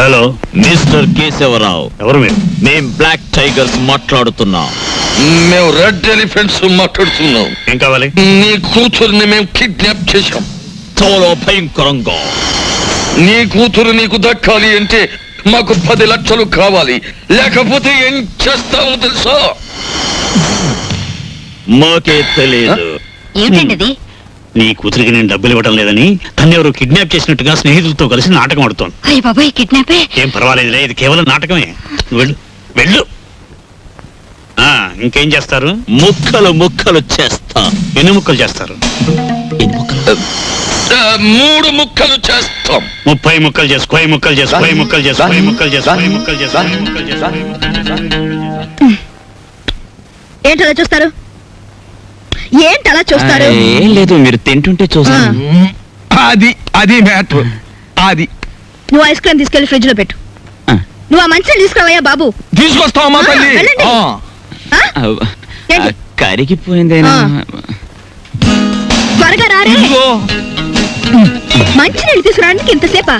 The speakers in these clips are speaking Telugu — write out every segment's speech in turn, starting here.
Hello, mister Keshavarao. ఎవరు మీరు? మేం బ్లాక్ టైగర్స్ మాట్లాడుతున్నాం. మేము రెడ్ ఎలిఫెంట్స్ మాట్లాడుతున్నాం. ఏం కావాలి? నీ కూతురుని మేము కిడ్నాప్ చేశాం. చాలా భయంకరంగా. నీ కూతురు నీకు దక్కాలి అంటే మాకు 10 లక్షలు కావాలి, లేకపోతే ఏం చేస్తామో తెలుసా? మాకే తెలియదు. ఏమిటండి నీ కూతురికి నేను డబ్బులు ఇవ్వడం లేదని తను ఎవరు కిడ్నాప్ చేసినట్టుగా స్నేహితులతో కలిసి నాటకం ఆడుతోంది. అయ్య బాబాయ్, కిడ్నాపే. ఏం పర్వాలేదులే, ఇది కేవలం నాటకమే. నువ్వు వెళ్ళు వెళ్ళు. ఇంకేం చేస్తారు? ముక్కలు ముక్కలు చేస్తా. ఎన్ని ముక్కలు చేస్తారు? 3 ముక్కలు చేస్తాం. 30 ముక్కలు చేసు. 10 ముక్కలు చేసు. 10 ముక్కలు చేసు. 10 ముక్కలు చేసు. 10 ముక్కలు చేసు. 10 ముక్కలు చేసు. ఏంటలా చూస్తారు? ఏంటలా చూస్తారు? ఏం లేదు, మీరు తింటుంటే చూస్తాను. అది మ్యాటర్. అది నువ్వు ఐస్ క్రీమ్ తీసుకెళ్లి ఫ్రిడ్జ్ లో పెట్టు. నువ్వు ఆ మంచిని తీసుకురావయ్యా బాబు. తీసుకొస్తావా తల్లి? వెళ్ళండి. ఏంటి? కరిగిపోయిందేనా? త్వరగా రారే. మంచి నీళ్ళు తీసుకురావడానికి ఇంతసేపా?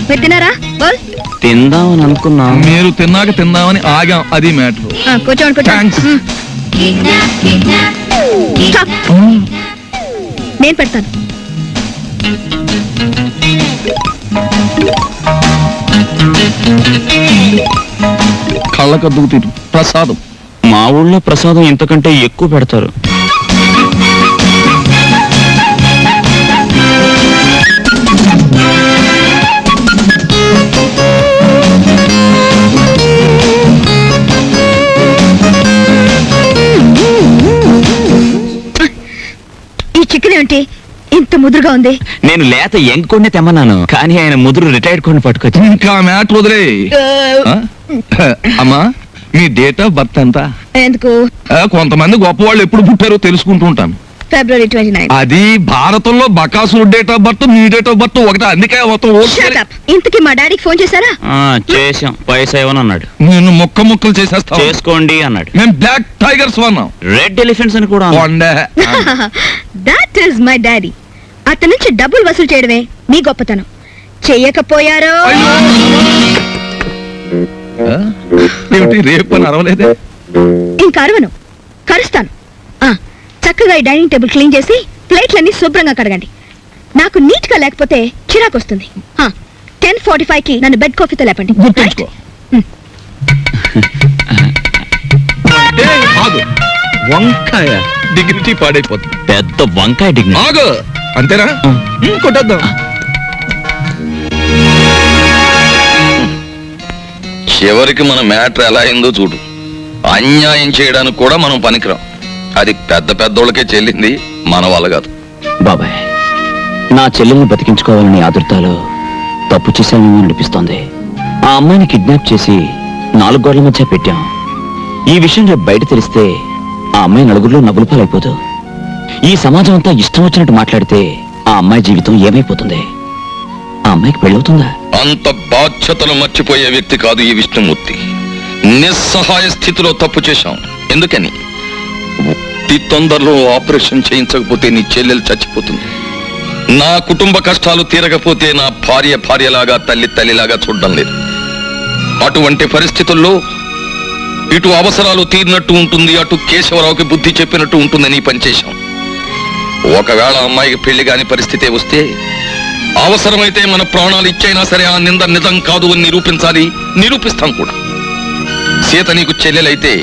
మీరు తిన్నారా? బోల్. తిందామని అనుకున్నా. మీరు తిన్నాక తిందామని ఆగాం. అది మ్యాటర్. కూర్చోండి కూర్చోండి. స్టాప్. నేను పెడతాను. కళ్ళకద్దుకు తిరు ప్రసాదం. మా ఊళ్ళో ప్రసాదం ఇంతకంటే ఎక్కువ పెడతారు. ఈ చికెన్ ఏంటి ఇంత ముదురుగా ఉంది? నేను లేత ఎంకొండే తెమ్మన్నాను, కానీ ఆయన ముదురు రిటైర్డ్ కొన్ని పట్టుకొచ్చి. ఇంకా మ్యాటర్ వదిలే. అమ్మా, మీ డేట్ ఆఫ్ బర్త్ ఎంత? ఎందుకు? కొంతమంది గొప్పవాళ్ళు ఎప్పుడు పుట్టారో తెలుసుకుంటూ ఉంటాను. February 29. అది భారతంలో బకాసురు డేట్ ఆఫ్ బర్త్, మీ డేట్ ఆఫ్ బర్త్ ఒకటే. అందుకే మొత్తం Shut up. ఇంతకీ మా డాడీకి ఫోన్ చేశారా? చేసాం, పైసా ఇవ్వను అన్నాడు. నేను ముక్కలు చేసేస్తా. చేసుకోండి అన్నాడు. మేము బ్లాక్ టైగర్స్ వన్నాం. రెడ్ ఎలిఫెంట్స్ అని కూడా అన్నాడు. That is my daddy. అతని నుంచి డబ్బులు వసూలు చేయడమే మీ గొప్పతనం. చెయ్యకపోయారో ఏమిటి రేపు అని అరవలేదే? ఇంకా అరవను, కరుస్తాను. చక్కగా ఈ డైనింగ్ టేబుల్ క్లీన్ చేసి ప్లేట్లన్నీ శుభ్రంగా కడగండి. నాకు నీట్ గా లేకపోతే చిరాకు వస్తుంది. 10:45 కి నన్ను బెడ్ కాఫీతో లేపండి. గుర్తుంచుకో. ఆగు. వంకాయ డిగ్నిటీ పాడైపోతుంది. పెద్ద వంకాయ డిగ్నిటీ. ఆగు. అంతేనా? కొట్టేద్దాం. చివరికి మన మ్యాటర్ ఎలా అయిందో చూడు. అన్యాయం చేయడానికి కూడా మనం పనికిరాం. అది పెద్దోళ్ళకే చెల్లింది, మన వాళ్ళ కాదు. బాబాయ్, నా చెల్లెల్ని బతికించుకోవాలని ఆదుర్తాలో తప్పు చేశామేమో అనిపిస్తోంది. ఆ అమ్మాయిని కిడ్నాప్ చేసి 4 గోడల మధ్య పెట్టాం. ఈ విషయం రేపు బయట తెలిస్తే ఆ అమ్మాయి నలుగురిలో నవ్వుల పాలైపోదు. ఈ సమాజం అంతా ఇష్టం వచ్చినట్టు మాట్లాడితే ఆ అమ్మాయి జీవితం ఏమైపోతుంది? ఆ అమ్మాయికి పెళ్ళవుతుందా? అంత బాధ్యతలు మర్చిపోయే వ్యక్తి కాదు ఈ విష్ణుమూర్తి. నిస్సహాయ స్థితిలో తప్పు చేశాం. ఎందుకని? తొందరలో ఆపరేషన్ చేయించకపోతే నీ చెల్లెలు చచ్చిపోతుంది. నా కుటుంబ కష్టాలు తీరకపోతే నా భార్యలాగా తల్లిలాగా చూడడం లేదు. అటువంటి పరిస్థితుల్లో ఇటు అవసరాలు తీరినట్టు ఉంటుంది, అటు కేశవరావుకి బుద్ధి చెప్పినట్టు ఉంటుందని పనిచేశాం. ఒకవేళ అమ్మాయికి పెళ్లి కాని పరిస్థితే వస్తే అవసరమైతే మన ప్రాణాలు ఇచ్చైనా సరే ఆ నింద నిజం కాదు అని నిరూపించాలి, నిరూపిస్తాం కూడా. సీత నీకు చెల్లెలైతే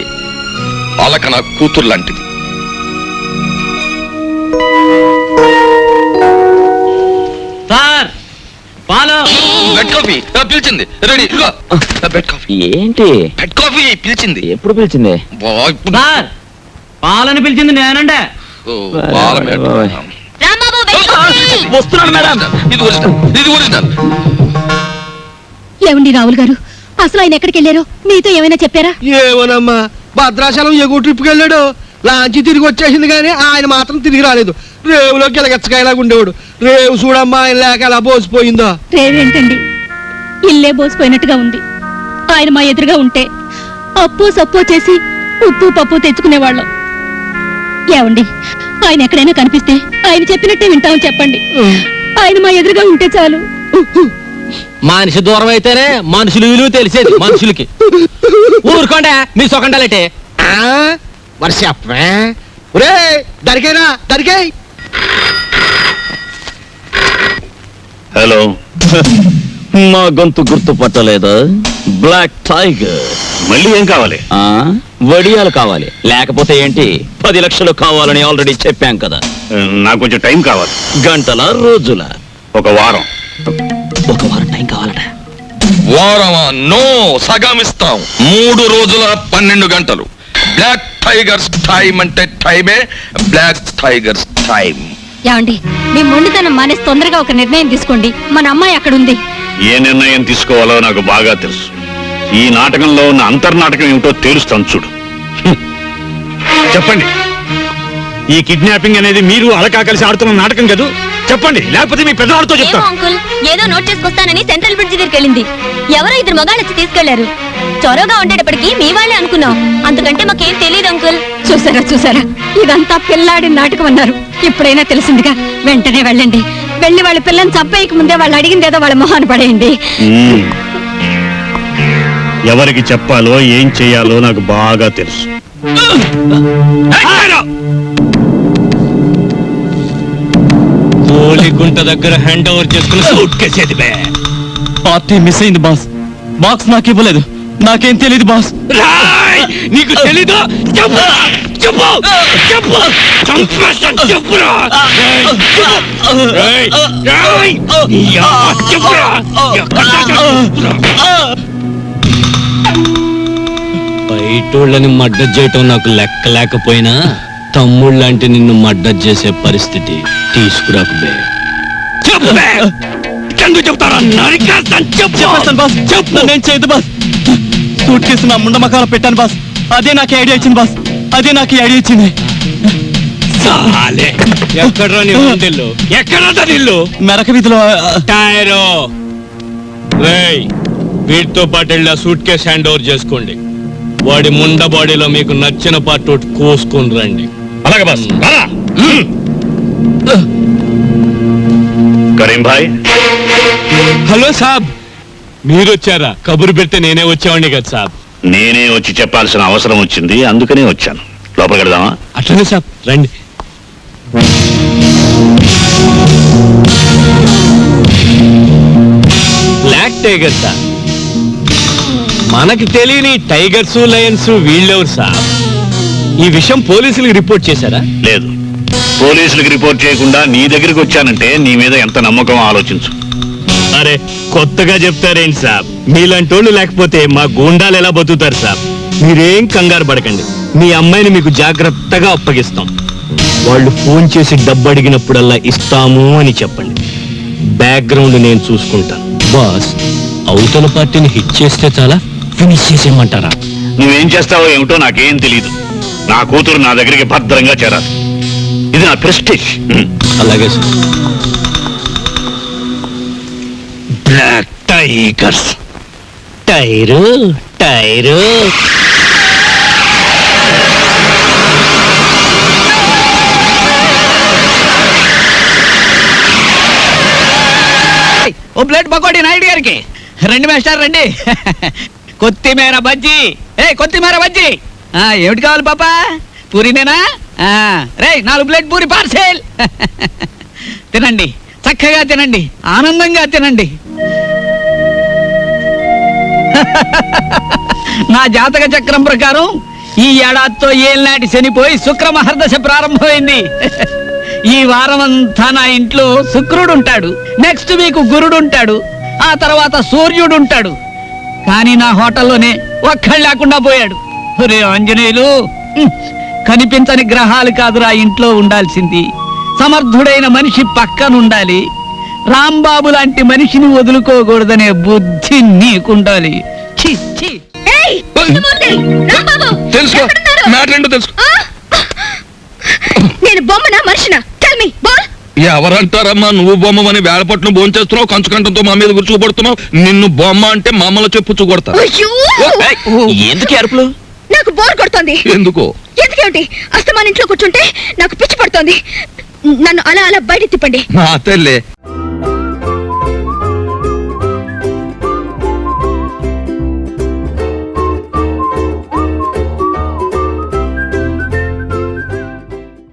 అలక నా కూతురు లాంటిది. బెడ్ కాఫీ పిలిచింది. రెడీ. Bed coffee. ఏంటి బెడ్ కాఫీ పిలిచింది. ఎప్పుడు పిలిచింది? పాలని పిలిచింది నేనంటే. వస్తున్నాడు మేడం. ఇది ఒరిజినల్. ఏమండి రావుల్ గారు, అసలు ఆయన ఎక్కడికి వెళ్ళారో మీతో ఏమైనా చెప్పారా? ఏమోనమ్మా, భద్రాచలం ఎగువ ట్రిప్కి వెళ్ళాడు. లాంచి తిరిగి వచ్చేసింది కానీ ఆయన మాత్రం తిరిగి రాలేదు. రేవులో గిలగచ్చకాయలాగా ఉండేవాడు. రేవు చూడమ్మా, ఆయన లేక ఎలా బోసిపోయిందో. రేవేంటండి, ఇల్లే బోసిపోయినట్టుగా ఉంది. ఆయన మా ఎదురుగా ఉంటే అప్పు సప్పు చేసి ఉప్పు పప్పు తెచ్చుకునేవాళ్ళం. ఏమండి, ఆయన ఎక్కడైనా కనిపిస్తే ఆయన చెప్పినట్టే వింటామని చెప్పండి. ఆయన మా ఎదురుగా ఉంటే చాలు. మనిషి దూరం అయితేనే మనుషులు విలువ తెలిసేది మనుషులకి. ఊరుకోండి మీ సొకండాలంటే. మరి చెప్పే ఒరే దరికేనా దరికే. హలో, మా గొంతు గుర్తుపట్టలేదా? Black tiger. మళ్ళీ ఏం కావాలి? వడియాలు కావాలి. లేకపోతే ఏంటి, 10 లక్షలు కావాలని ఆల్రెడీ చెప్పాం కదా. నాకు కొంచెం టైం కావాలి. గంటల రోజుల? ఒక వారం. ఒక వారం టైం కావాలట. వారమా? నో, సగం ఇస్తాం. 3 రోజుల 12 గంటలు. బ్లాక్ టైగర్స్ టైం అంటే టైమే. Black tigers time. ఏమండి, మీ మొండితనం మానేసి తొందరగా ఒక నిర్ణయం తీసుకోండి. మన అమ్మాయి అక్కడ ఉంది. ఏ నిర్ణయం తీసుకోవాలో నాకు బాగా తెలుసు. ఈ నాటకంలో ఉన్న అంతర్నాటకం ఏమిటో తేలుస్తాను చూడు. చెప్పండి, ఈ కిడ్నాపింగ్ అనేది మీరు అలకా కలిసి ఆడుతున్న నాటకం కదూ? చెప్పండి, లేకపోతే మీ పెద్దవాడితో చెప్తాను. అంకుల్ ఏదో నోట్ చేసుకొస్తానని సెంట్రల్ బ్రిడ్జ్ దగ్గరికి వెళ్ళింది. ఎవరో 2 మగాళ్ళు వచ్చి తీసుకెళ్లారు. చొరవగా ఉండేటప్పటికి మీ వాళ్ళే అనుకున్నాం. అంతకంటే మాకేం తెలియదు అంకుల్. చూసారా, ఇదంతా పిల్లాడి నాటకం అన్నారు. ఇప్పుడైనా తెలిసిందిగా. వెంటనే వెళ్ళండి. వెళ్ళి వాళ్ళ పిల్లని చంపేయక ముందే వాళ్ళు అడిగిందేదో వాళ్ళ మొహాన పడేయండి. ఎవరికి చెప్పాలో ఏం చేయాలో నాకు బాగా తెలుసు. గోలిగుంట దగ్గర హ్యాండ్ ఓవర్ చేసుకుని సూట్ కేసేది బే. పార్టీ మిస్ అయింది బాస్. బాక్స్ నాకు ఇవ్వలేదు. నాకేం తెలియదు బాస్. నీకు తెలీదు? చెప్పు చెప్పు చెప్పు. చెప్పురా. బయటోళ్ళని మర్డర్ చేయటం నాకు లెక్క లేకపోయినా తమ్ముళ్ళంటే నిన్ను మర్డర్ చేసే పరిస్థితి తీసుకురాకు బే. చెప్పు బే. ఎందుకు చెప్తారా? నరికేస్తాను. చెప్పేస్తాను బాస్. చెప్పు. నేను చేయదు బాస్. సూట్ కేసు నా ముండ మకాల పెట్టాను బాస్. అదే నాకు ఐడియా ఇచ్చింది బాస్. అదే నాకు ఐడియా ఇచ్చింది. ఎక్కడ్రా నీ ఇల్లు? ఎక్కడా ఇల్లు? మెరక వీధిలో. టైరో రేయ్, వీటితో పాటు వెళ్ళి ఆ సూట్ కేసు హ్యాండ్ ఓవర్ చేసుకోండి. వాడి ముండ బాడీలో మీకు నచ్చిన పార్ట్ ఒకటి కోసుకొని రండి. అలాగే బాస్. కరీం భాయ్. హలో సాబ్, మీరు వచ్చారా? కబురు పెడితే నేనే వచ్చేవాడిని కదా సాబ్. నేనే వచ్చి చెప్పాల్సిన అవసరం వచ్చింది, అందుకనే వచ్చాను. లోపలికి వెళ్దామా? అట్లనే సాబ్, రండి. Black tiger sir. మనకి తెలియని టైగర్స్ లయన్స్ వీళ్ళెవరు సార్? ఈ విషయం పోలీసులకు రిపోర్ట్ చేశారా? లేదు, పోలీసులకు రిపోర్ట్ చేయకుండా నీ దగ్గరికి వచ్చానంటే నీ మీద ఎంత నమ్మకం ఆలోచించు. అరే, కొత్తగా చెప్తారేంటి సాబ్? మీలాంటోళ్ళు లేకపోతే మా గూండాలు ఎలా బతుకుతారు సాబ్? మీరేం కంగారు పడకండి. మీ అమ్మాయిని మీకు జాగ్రత్తగా అప్పగిస్తాం. వాళ్ళు ఫోన్ చేసి డబ్బు అడిగినప్పుడల్లా ఇస్తాము అని చెప్పండి. బ్యాక్గ్రౌండ్ నేను చూసుకుంటాను. బాస్, అవతల పార్టీని హిట్ చేస్తే చాలా ఫినిష్ చేసేయమంటారా? నువ్వేం చేస్తావో ఏమిటో నాకేం తెలీదు. నా కూతురు నా దగ్గరికి భద్రంగా చేరాలి. ఇది నా ప్రెస్టేజ్. అలాగే సార్. Black tigers. టైరు టైరు. ఓ ప్లేట్ పకోడీ నాయుడు గారికి. రండి మేస్టర్ రండి. కొత్తిమీర బజ్జీ. కొత్తిమీర బజ్జీ. ఏమిటి కావాలి పాపా? పూరినేనా? రే 4 ప్లేట్ పూరి పార్సెల్. తినండి, చక్కగా తినండి, ఆనందంగా తినండి. నా జాతక చక్రం ప్రకారం ఈ ఏడాదితో ఏళ్ళనాటి శనిపోయి శుక్ర మహర్దశ ప్రారంభమైంది. ఈ వారం అంతా నా ఇంట్లో శుక్రుడు ఉంటాడు. నెక్స్ట్ వీక్ గురుడు ఉంటాడు. ఆ తర్వాత సూర్యుడు ఉంటాడు. కానీ నా హోటల్లోనే ఒక్కడు లేకుండా పోయాడు. రే ఆంజనేయులు, కనిపించని గ్రహాలు కాదురా ఇంట్లో ఉండాల్సింది. సమర్థుడైన మనిషి పక్కనుండాలి. రాంబాబు లాంటి మనిషిని వదులుకోకూడదనే బుద్ధి నీకుండాలి. ఛీ ఛీ. తెలుసుకో, మ్యాటర్ ఏంటో తెలుసుకో. నేను బొమ్మనా మనిషినా? Tell me ball. ఎవరంటారమ్మా నువ్వు బొమ్మని వేళపట్నం భోంచేస్తున్నావు, కంచుకంఠంతో మా మీద గుర్చుకుపడుతున్నావు. నిన్ను బొమ్మ అంటే మమ్మల్ని చెప్పు కొడతా. అయ్యో! ఎందుకు అరుపులు? నాకు బోర్ కొడుతోంది. ఎందుకో? ఎందుకేమిటి? అస్తమాన్ ఇంట్లో కూర్చుంటే నాకు పిచ్చి పడుతోంది. నన్ను అలా అలా బయట తిప్పండి. నా తల్లే,